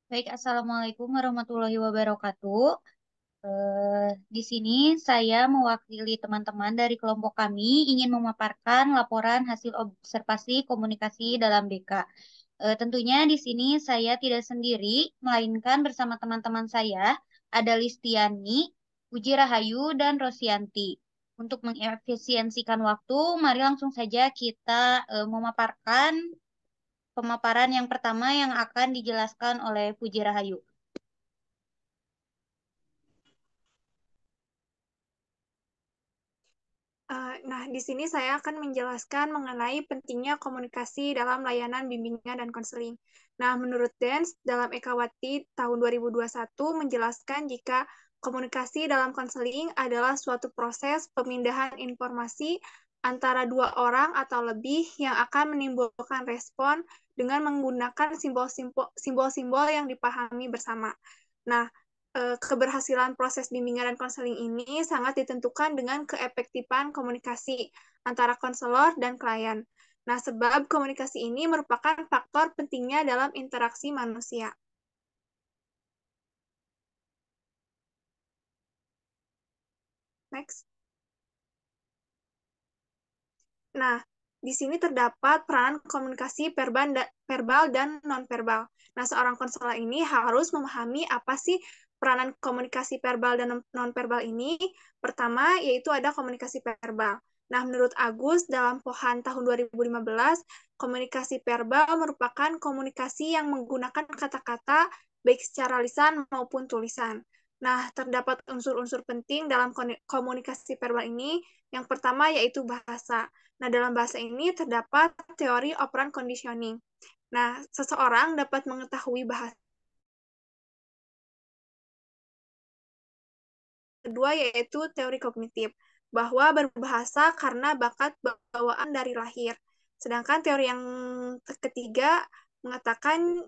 Baik, Assalamualaikum warahmatullahi wabarakatuh. Di sini saya mewakili teman-teman dari kelompok kami ingin memaparkan laporan hasil observasi komunikasi dalam BK. Tentunya di sini saya tidak sendiri, melainkan bersama teman-teman saya, ada Listiani, Puji Rahayu, dan Rosianti. Untuk mengefisiensikan waktu, mari langsung saja kita memaparkan pemaparan yang pertama yang akan dijelaskan oleh Puji Rahayu. Nah, di sini saya akan menjelaskan mengenai pentingnya komunikasi dalam layanan bimbingan dan konseling. Nah, menurut Dance, dalam Ekawati tahun 2021 menjelaskan jika komunikasi dalam konseling adalah suatu proses pemindahan informasi antara dua orang atau lebih yang akan menimbulkan respon dengan menggunakan simbol-simbol yang dipahami bersama. Nah, keberhasilan proses bimbingan dan konseling ini sangat ditentukan dengan keefektifan komunikasi antara konselor dan klien. Nah, sebab komunikasi ini merupakan faktor pentingnya dalam interaksi manusia. Next. Nah, di sini terdapat peran komunikasi verbal dan nonverbal. Nah, seorang konselor ini harus memahami apa sih peranan komunikasi verbal dan nonverbal ini. Pertama, yaitu ada komunikasi verbal. Nah, menurut Agus, dalam POHAN tahun 2015, komunikasi verbal merupakan komunikasi yang menggunakan kata-kata baik secara lisan maupun tulisan. Nah, terdapat unsur-unsur penting dalam komunikasi verbal ini. Yang pertama yaitu bahasa. Nah, dalam bahasa ini terdapat teori operant conditioning. Nah, seseorang dapat mengetahui bahasa. Kedua yaitu teori kognitif, bahwa berbahasa karena bakat bawaan dari lahir. Sedangkan teori yang ketiga mengatakan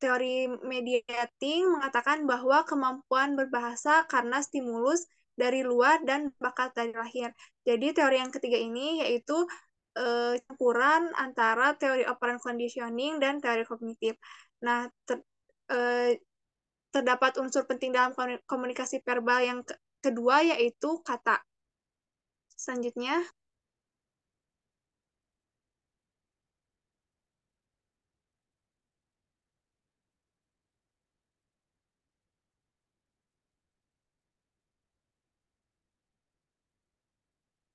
teori mediating mengatakan bahwa kemampuan berbahasa karena stimulus dari luar dan bakat dari lahir. Jadi teori yang ketiga ini yaitu campuran antara teori operant conditioning dan teori kognitif. Nah, eh, terdapat unsur penting dalam komunikasi verbal yang kedua yaitu kata. Selanjutnya,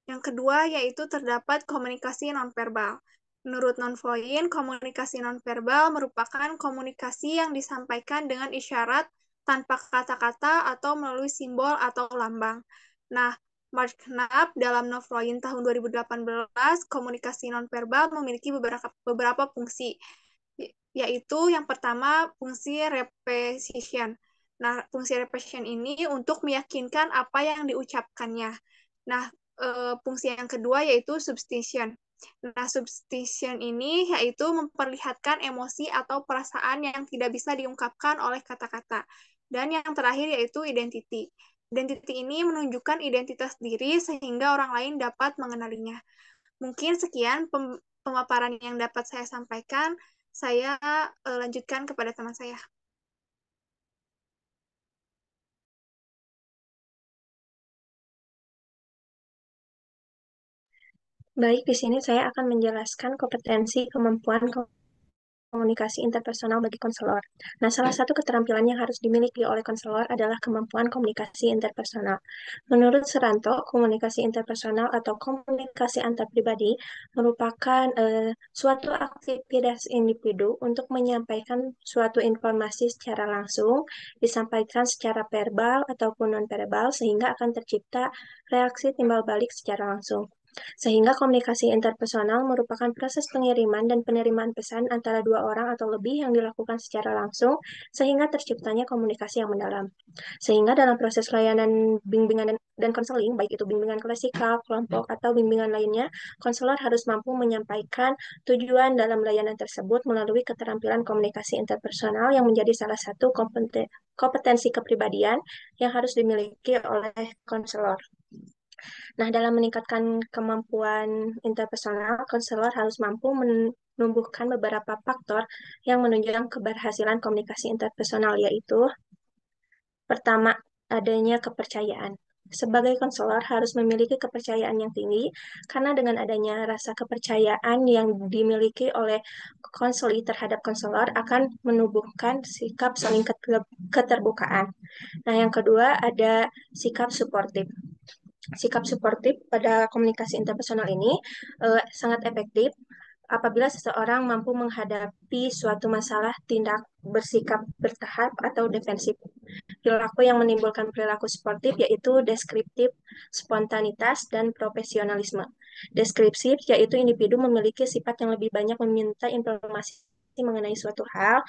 yang kedua yaitu terdapat komunikasi nonverbal. Menurut Nonvoyin, komunikasi nonverbal merupakan komunikasi yang disampaikan dengan isyarat tanpa kata-kata atau melalui simbol atau lambang. Nah, Mark Knapp dalam Nonvoyin tahun 2018, komunikasi nonverbal memiliki beberapa fungsi, yaitu yang pertama fungsi repetition. Nah, fungsi repetition ini untuk meyakinkan apa yang diucapkannya. Nah, fungsi yang kedua yaitu substitution. Nah, substitution ini yaitu memperlihatkan emosi atau perasaan yang tidak bisa diungkapkan oleh kata-kata. Dan yang terakhir yaitu identity. Identity ini menunjukkan identitas diri sehingga orang lain dapat mengenalinya. Mungkin sekian pemaparan yang dapat saya sampaikan. Saya lanjutkan kepada teman saya. Baik, di sini saya akan menjelaskan kompetensi kemampuan komunikasi interpersonal bagi konselor. Nah, salah satu keterampilan yang harus dimiliki oleh konselor adalah kemampuan komunikasi interpersonal. Menurut Seranto, komunikasi interpersonal atau komunikasi antar pribadi merupakan suatu aktivitas individu untuk menyampaikan suatu informasi secara langsung, disampaikan secara verbal ataupun nonverbal, sehingga akan tercipta reaksi timbal balik secara langsung. Sehingga komunikasi interpersonal merupakan proses pengiriman dan penerimaan pesan antara dua orang atau lebih yang dilakukan secara langsung, sehingga terciptanya komunikasi yang mendalam. Sehingga dalam proses layanan bimbingan dan konseling, baik itu bimbingan klasikal, kelompok, atau bimbingan lainnya, konselor harus mampu menyampaikan tujuan dalam layanan tersebut melalui keterampilan komunikasi interpersonal yang menjadi salah satu kompetensi kepribadian yang harus dimiliki oleh konselor. Nah, dalam meningkatkan kemampuan interpersonal, konselor harus mampu menumbuhkan beberapa faktor yang menunjang keberhasilan komunikasi interpersonal, yaitu pertama, adanya kepercayaan. Sebagai konselor harus memiliki kepercayaan yang tinggi, karena dengan adanya rasa kepercayaan yang dimiliki oleh konseli terhadap konselor akan menumbuhkan sikap saling keterbukaan. Nah, yang kedua ada sikap suportif. Sikap suportif pada komunikasi interpersonal ini sangat efektif apabila seseorang mampu menghadapi suatu masalah tindak bersikap bertahap atau defensif. Perilaku yang menimbulkan perilaku sportif yaitu deskriptif, spontanitas, dan profesionalisme. Deskriptif yaitu individu memiliki sifat yang lebih banyak meminta informasi mengenai suatu hal.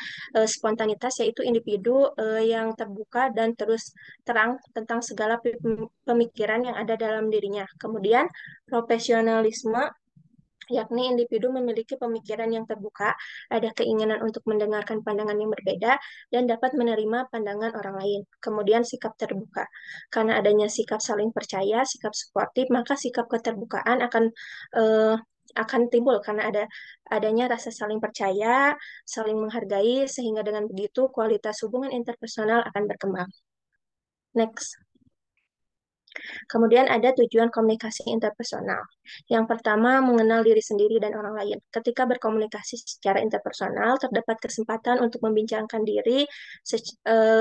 Spontanitas yaitu individu yang terbuka dan terus terang tentang segala pemikiran yang ada dalam dirinya. Kemudian profesionalisme yakni individu memiliki pemikiran yang terbuka, ada keinginan untuk mendengarkan pandangan yang berbeda, dan dapat menerima pandangan orang lain. Kemudian sikap terbuka. Karena adanya sikap saling percaya, sikap suportif, maka sikap keterbukaan eh, akan timbul karena adanya rasa saling percaya, saling menghargai, sehingga dengan begitu kualitas hubungan interpersonal akan berkembang. Next. Kemudian ada tujuan komunikasi interpersonal. Yang pertama, mengenal diri sendiri dan orang lain. Ketika berkomunikasi secara interpersonal, terdapat kesempatan untuk membincangkan diri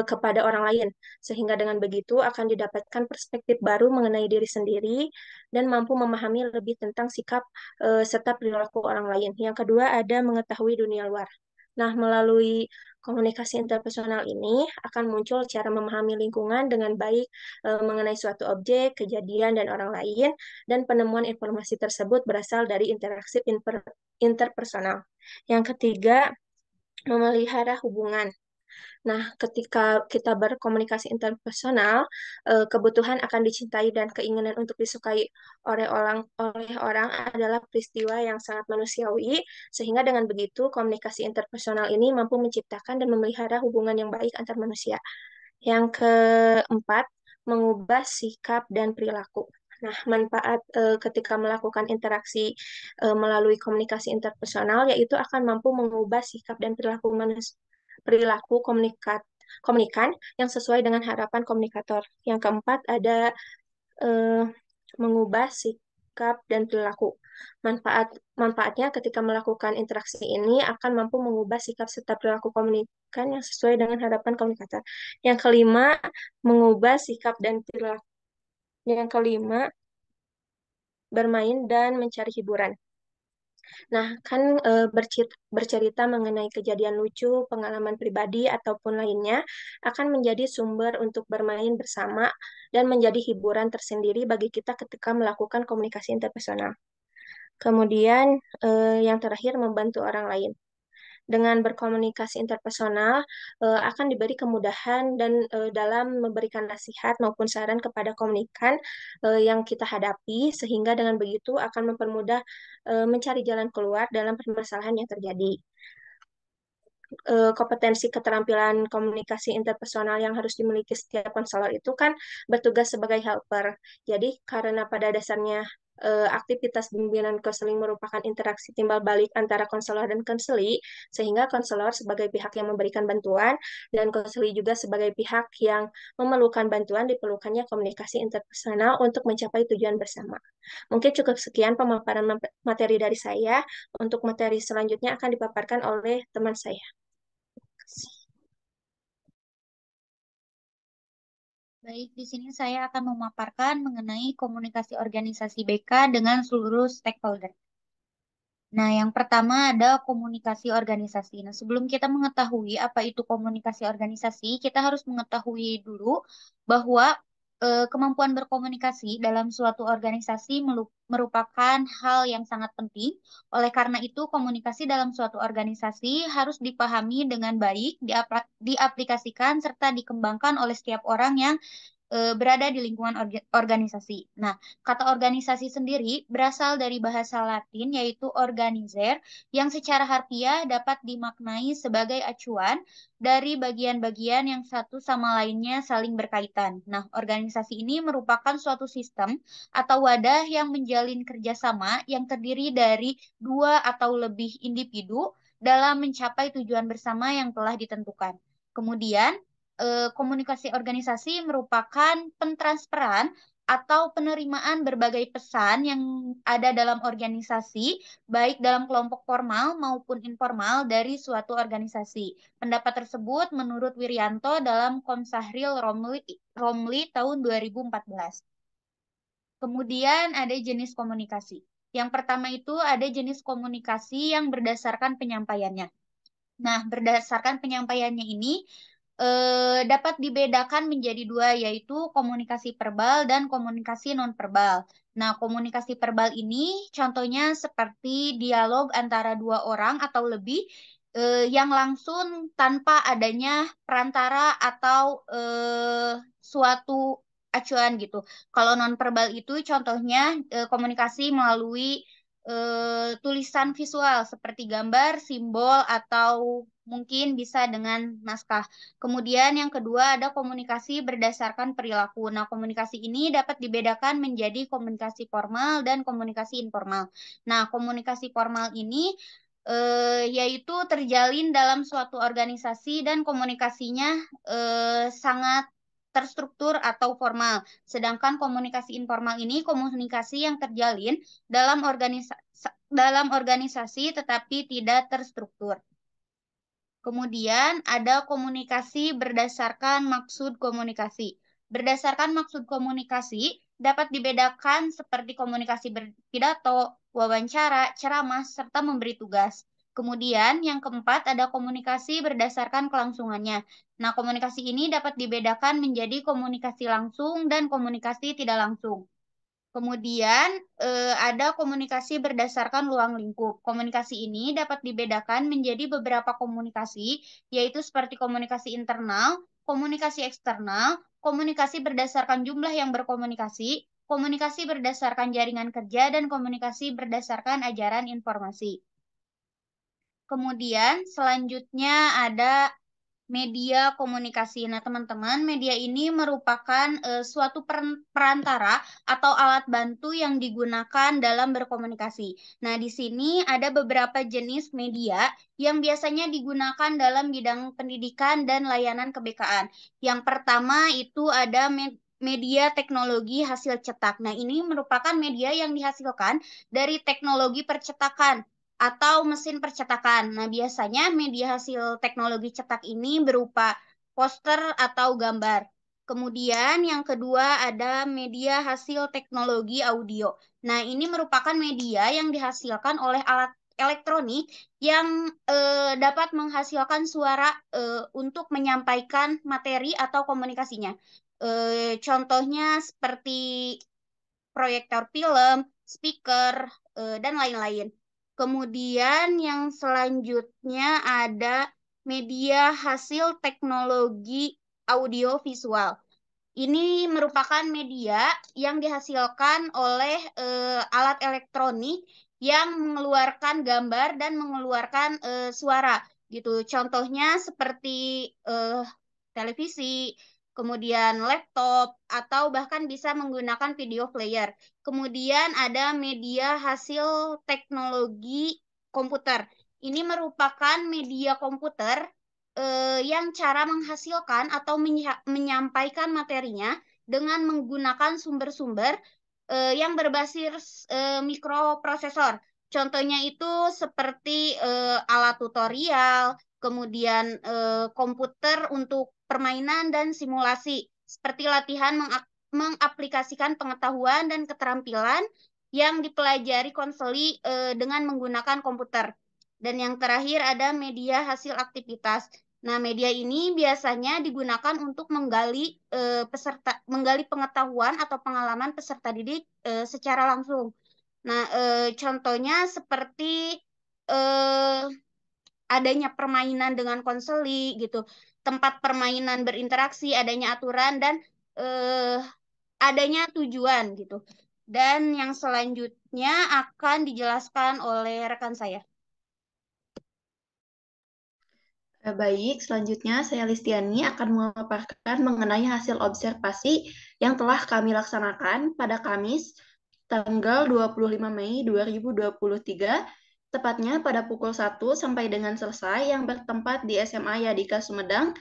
kepada orang lain, sehingga dengan begitu akan didapatkan perspektif baru mengenai diri sendiri dan mampu memahami lebih tentang sikap serta perilaku orang lain. Yang kedua, ada mengetahui dunia luar. Nah, melalui komunikasi interpersonal ini akan muncul cara memahami lingkungan dengan baik mengenai suatu objek, kejadian, dan orang lain, dan penemuan informasi tersebut berasal dari interaksi interpersonal. Yang ketiga, memelihara hubungan. Nah, ketika kita berkomunikasi interpersonal, kebutuhan akan dicintai dan keinginan untuk disukai oleh orang adalah peristiwa yang sangat manusiawi, sehingga dengan begitu komunikasi interpersonal ini mampu menciptakan dan memelihara hubungan yang baik antar manusia. Yang keempat, mengubah sikap dan perilaku. Nah, manfaat ketika melakukan interaksi melalui komunikasi interpersonal yaitu akan mampu mengubah sikap dan perilaku komunikan yang sesuai dengan harapan komunikator. Yang keempat ada eh, mengubah sikap dan perilaku. Manfaatnya ketika melakukan interaksi ini akan mampu mengubah sikap serta perilaku komunikan yang sesuai dengan harapan komunikator. Yang kelima, mengubah sikap dan perilaku. Yang kelima, bermain dan mencari hiburan. Nah, kan bercerita mengenai kejadian lucu, pengalaman pribadi, ataupun lainnya akan menjadi sumber untuk bermain bersama dan menjadi hiburan tersendiri bagi kita ketika melakukan komunikasi interpersonal. Kemudian, yang terakhir, membantu orang lain. Dengan berkomunikasi interpersonal akan diberi kemudahan dan dalam memberikan nasihat maupun saran kepada komunikan yang kita hadapi sehingga dengan begitu akan mempermudah mencari jalan keluar dalam permasalahan yang terjadi. Kompetensi keterampilan komunikasi interpersonal yang harus dimiliki setiap konselor itu kan bertugas sebagai helper. Jadi karena pada dasarnya aktivitas bimbingan konseling merupakan interaksi timbal balik antara konselor dan konseli, sehingga konselor sebagai pihak yang memberikan bantuan dan konseli juga sebagai pihak yang memerlukan bantuan diperlukannya komunikasi interpersonal untuk mencapai tujuan bersama. Mungkin cukup sekian pemaparan materi dari saya. Untuk materi selanjutnya akan dipaparkan oleh teman saya. Baik, di sini saya akan memaparkan mengenai komunikasi organisasi BK dengan seluruh stakeholder. Nah, yang pertama ada komunikasi organisasi. Nah, sebelum kita mengetahui apa itu komunikasi organisasi, kita harus mengetahui dulu bahwa kemampuan berkomunikasi dalam suatu organisasi merupakan hal yang sangat penting. Oleh karena itu, komunikasi dalam suatu organisasi harus dipahami dengan baik, diaplikasikan, serta dikembangkan oleh setiap orang yang berada di lingkungan organisasi. Nah, kata organisasi sendiri berasal dari bahasa Latin yaitu organizer yang secara harfiah dapat dimaknai sebagai acuan dari bagian-bagian yang satu sama lainnya saling berkaitan. Nah, organisasi ini merupakan suatu sistem atau wadah yang menjalin kerjasama yang terdiri dari dua atau lebih individu dalam mencapai tujuan bersama yang telah ditentukan. Kemudian, komunikasi organisasi merupakan pentransferan atau penerimaan berbagai pesan yang ada dalam organisasi, baik dalam kelompok formal maupun informal dari suatu organisasi. Pendapat tersebut menurut Wirianto dalam Komsahril Romli tahun 2014. Kemudian ada jenis komunikasi. Yang pertama itu ada jenis komunikasi yang berdasarkan penyampaiannya. Nah, berdasarkan penyampaiannya ini dapat dibedakan menjadi dua, yaitu komunikasi verbal dan komunikasi nonverbal. Nah, komunikasi verbal ini contohnya seperti dialog antara dua orang atau lebih yang langsung tanpa adanya perantara atau suatu acuan gitu. Kalau nonverbal itu contohnya komunikasi melalui tulisan visual seperti gambar, simbol, atau mungkin bisa dengan naskah. Kemudian yang kedua ada komunikasi berdasarkan perilaku. Nah, komunikasi ini dapat dibedakan menjadi komunikasi formal dan komunikasi informal. Nah, komunikasi formal ini yaitu terjalin dalam suatu organisasi dan komunikasinya sangat terstruktur atau formal. Sedangkan komunikasi informal ini komunikasi yang terjalin dalam organisasi tetapi tidak terstruktur. Kemudian ada komunikasi berdasarkan maksud komunikasi. Berdasarkan maksud komunikasi dapat dibedakan seperti komunikasi berpidato, wawancara, ceramah, serta memberi tugas. Kemudian yang keempat ada komunikasi berdasarkan kelangsungannya. Nah, komunikasi ini dapat dibedakan menjadi komunikasi langsung dan komunikasi tidak langsung. Kemudian ada komunikasi berdasarkan ruang lingkup. Komunikasi ini dapat dibedakan menjadi beberapa komunikasi, yaitu seperti komunikasi internal, komunikasi eksternal, komunikasi berdasarkan jumlah yang berkomunikasi, komunikasi berdasarkan jaringan kerja, dan komunikasi berdasarkan ajaran informasi. Kemudian selanjutnya ada media komunikasi. Nah, teman-teman, media ini merupakan suatu perantara atau alat bantu yang digunakan dalam berkomunikasi. Nah, di sini ada beberapa jenis media yang biasanya digunakan dalam bidang pendidikan dan layanan kebekaan. Yang pertama itu ada media teknologi hasil cetak. Nah, ini merupakan media yang dihasilkan dari teknologi percetakan atau mesin percetakan. Nah, biasanya media hasil teknologi cetak ini berupa poster atau gambar. Kemudian yang kedua ada media hasil teknologi audio. Nah, ini merupakan media yang dihasilkan oleh alat elektronik yang dapat menghasilkan suara untuk menyampaikan materi atau komunikasinya. Contohnya seperti proyektor film, speaker, dan lain-lain. Kemudian yang selanjutnya ada media hasil teknologi audio visual. Ini merupakan media yang dihasilkan oleh alat elektronik yang mengeluarkan gambar dan mengeluarkan suara gitu. Contohnya seperti televisi, kemudian laptop, atau bahkan bisa menggunakan video player. Kemudian ada media hasil teknologi komputer. Ini merupakan media komputer yang cara menghasilkan atau menyampaikan materinya dengan menggunakan sumber-sumber yang berbasis mikroprosesor. Contohnya itu seperti alat tutorial, kemudian komputer untuk permainan dan simulasi, seperti latihan mengaplikasikan pengetahuan dan keterampilan yang dipelajari konseli dengan menggunakan komputer. Dan yang terakhir ada media hasil aktivitas. Nah, media ini biasanya digunakan untuk menggali pengetahuan atau pengalaman peserta didik secara langsung. Nah, contohnya seperti eh, adanya permainan dengan konseli gitu, tempat permainan berinteraksi, adanya aturan dan eh, adanya tujuan gitu. Dan yang selanjutnya akan dijelaskan oleh rekan saya. Baik, selanjutnya saya Listiani akan memaparkan mengenai hasil observasi yang telah kami laksanakan pada Kamis tanggal 25 Mei 2023, tepatnya pada pukul 1 sampai dengan selesai yang bertempat di SMA Yadika Sumedang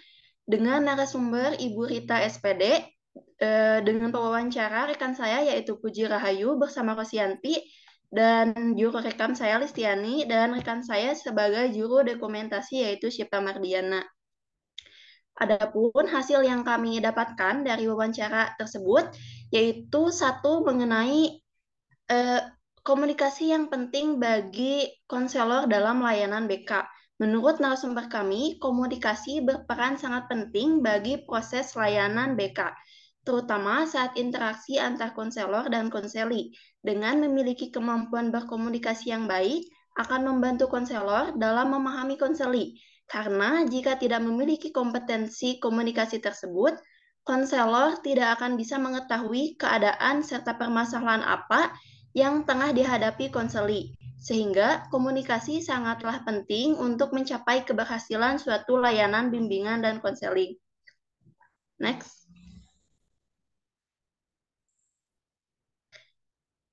dengan narasumber Ibu Rita SPD, dengan pewawancara rekan saya yaitu Puji Rahayu bersama Rosianti, dan juru rekam saya Listiani, dan rekan saya sebagai juru dokumentasi yaitu Syipta Mardiana. Adapun hasil yang kami dapatkan dari wawancara tersebut yaitu satu mengenai komunikasi yang penting bagi konselor dalam layanan BK. Menurut narasumber kami, komunikasi berperan sangat penting bagi proses layanan BK, terutama saat interaksi antar konselor dan konseli. Dengan memiliki kemampuan berkomunikasi yang baik, akan membantu konselor dalam memahami konseli. Karena jika tidak memiliki kompetensi komunikasi tersebut, konselor tidak akan bisa mengetahui keadaan serta permasalahan apa yang tengah dihadapi konseli. Sehingga komunikasi sangatlah penting untuk mencapai keberhasilan suatu layanan bimbingan dan konseling. Next.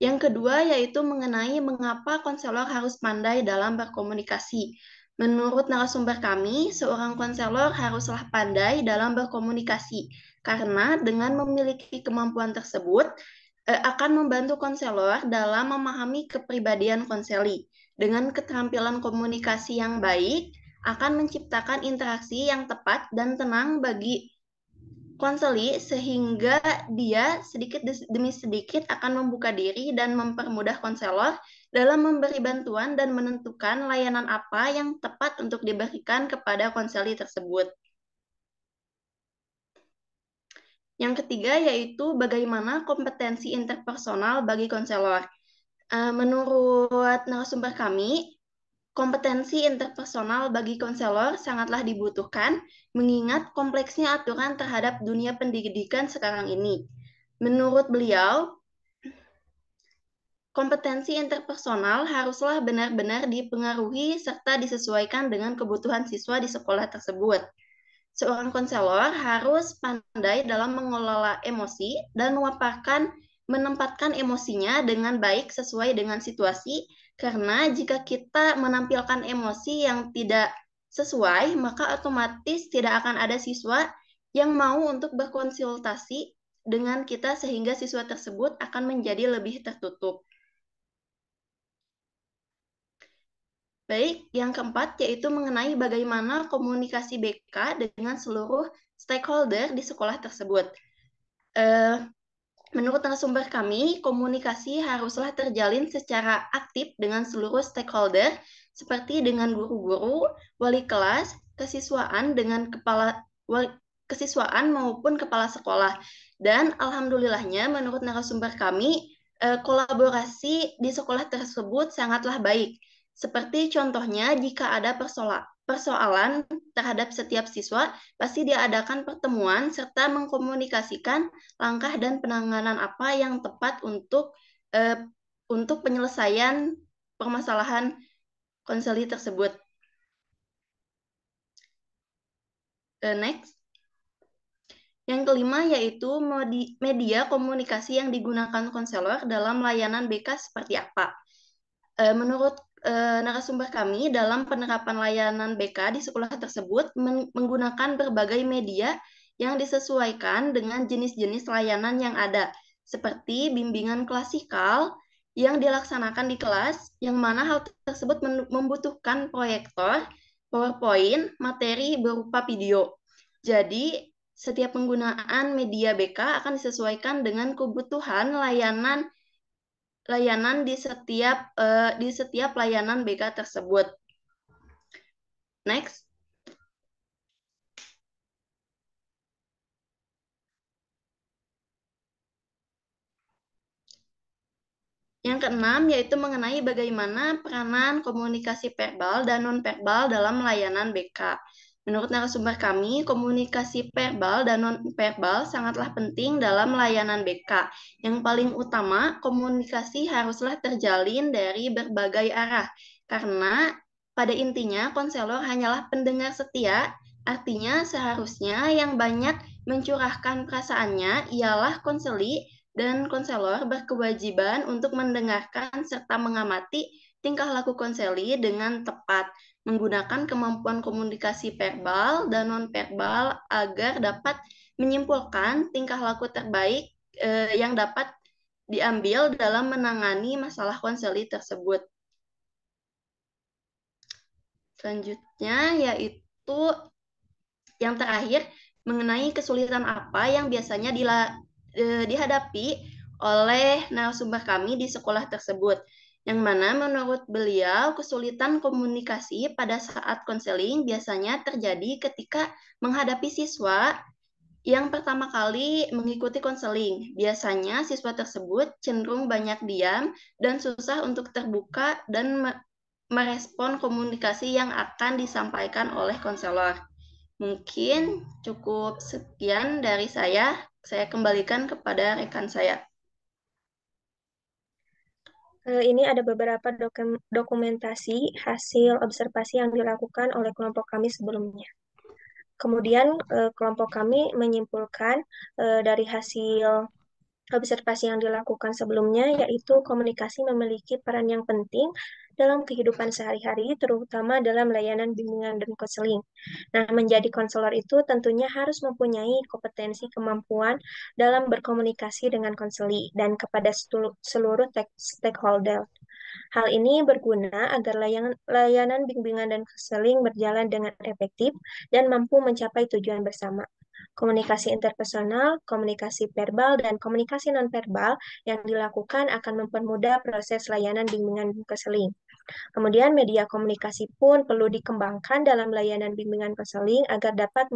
Yang kedua yaitu mengenai mengapa konselor harus pandai dalam berkomunikasi. Menurut narasumber kami, seorang konselor haruslah pandai dalam berkomunikasi, karena dengan memiliki kemampuan tersebut, akan membantu konselor dalam memahami kepribadian konseli. Dengan keterampilan komunikasi yang baik, akan menciptakan interaksi yang tepat dan tenang bagi konseli, sehingga dia sedikit demi sedikit akan membuka diri dan mempermudah konselor dalam memberi bantuan dan menentukan layanan apa yang tepat untuk diberikan kepada konseli tersebut. Yang ketiga yaitu bagaimana kompetensi interpersonal bagi konselor. Menurut narasumber kami, kompetensi interpersonal bagi konselor sangatlah dibutuhkan, mengingat kompleksnya aturan terhadap dunia pendidikan sekarang ini. Menurut beliau, kompetensi interpersonal haruslah benar-benar dipengaruhi serta disesuaikan dengan kebutuhan siswa di sekolah tersebut. Seorang konselor harus pandai dalam mengelola emosi dan menempatkan emosinya dengan baik sesuai dengan situasi, karena jika kita menampilkan emosi yang tidak sesuai, maka otomatis tidak akan ada siswa yang mau untuk berkonsultasi dengan kita, sehingga siswa tersebut akan menjadi lebih tertutup. Baik, yang keempat yaitu mengenai bagaimana komunikasi BK dengan seluruh stakeholder di sekolah tersebut. Menurut narasumber kami, komunikasi haruslah terjalin secara aktif dengan seluruh stakeholder, seperti dengan guru-guru, wali kelas, kesiswaan maupun kepala sekolah. Dan alhamdulillahnya, menurut narasumber kami, kolaborasi di sekolah tersebut sangatlah baik. Seperti contohnya, jika ada persoalan terhadap setiap siswa, pasti diadakan pertemuan serta mengkomunikasikan langkah dan penanganan apa yang tepat untuk penyelesaian permasalahan konseli tersebut. Next. Yang kelima yaitu media komunikasi yang digunakan konselor dalam layanan BK seperti apa. Menurut narasumber kami, dalam penerapan layanan BK di sekolah tersebut menggunakan berbagai media yang disesuaikan dengan jenis-jenis layanan yang ada, seperti bimbingan klasikal yang dilaksanakan di kelas, yang mana hal tersebut membutuhkan proyektor, PowerPoint, materi berupa video. Jadi, setiap penggunaan media BK akan disesuaikan dengan kebutuhan layanan di setiap layanan BK tersebut. Next. Yang keenam yaitu mengenai bagaimana peranan komunikasi verbal dan nonverbal dalam layanan BK. Menurut narasumber kami, komunikasi verbal dan non-verbal sangatlah penting dalam layanan BK. Yang paling utama, komunikasi haruslah terjalin dari berbagai arah, karena pada intinya konselor hanyalah pendengar setia, artinya seharusnya yang banyak mencurahkan perasaannya ialah konseli, dan konselor berkewajiban untuk mendengarkan serta mengamati tingkah laku konseli dengan tepat, menggunakan kemampuan komunikasi verbal dan nonverbal agar dapat menyimpulkan tingkah laku terbaik yang dapat diambil dalam menangani masalah konseli tersebut. Selanjutnya yaitu yang terakhir, mengenai kesulitan apa yang biasanya dihadapi oleh narasumber kami di sekolah tersebut, yang mana menurut beliau kesulitan komunikasi pada saat konseling biasanya terjadi ketika menghadapi siswa yang pertama kali mengikuti konseling. Biasanya siswa tersebut cenderung banyak diam dan susah untuk terbuka dan merespon komunikasi yang akan disampaikan oleh konselor. Mungkin cukup sekian dari saya. Saya kembalikan kepada rekan saya. Ini ada beberapa dokumentasi hasil observasi yang dilakukan oleh kelompok kami sebelumnya. Kemudian kelompok kami menyimpulkan dari hasil observasi yang dilakukan sebelumnya, yaitu komunikasi memiliki peran yang penting dalam kehidupan sehari-hari, terutama dalam layanan bimbingan dan konseling. Nah, menjadi konselor itu tentunya harus mempunyai kompetensi kemampuan dalam berkomunikasi dengan konseli dan kepada seluruh stakeholder. Hal ini berguna agar layanan bimbingan dan konseling berjalan dengan efektif dan mampu mencapai tujuan bersama. Komunikasi interpersonal, komunikasi verbal, dan komunikasi nonverbal yang dilakukan akan mempermudah proses layanan bimbingan dan konseling. Kemudian media komunikasi pun perlu dikembangkan dalam layanan bimbingan konseling agar dapat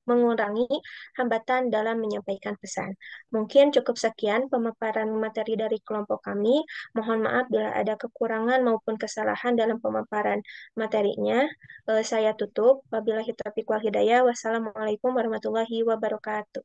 mengurangi hambatan dalam menyampaikan pesan. Mungkin cukup sekian pemaparan materi dari kelompok kami. Mohon maaf bila ada kekurangan maupun kesalahan dalam pemaparan materinya. Saya tutup. Wabillahi taufiq wal hidayah. Wassalamualaikum warahmatullahi wabarakatuh.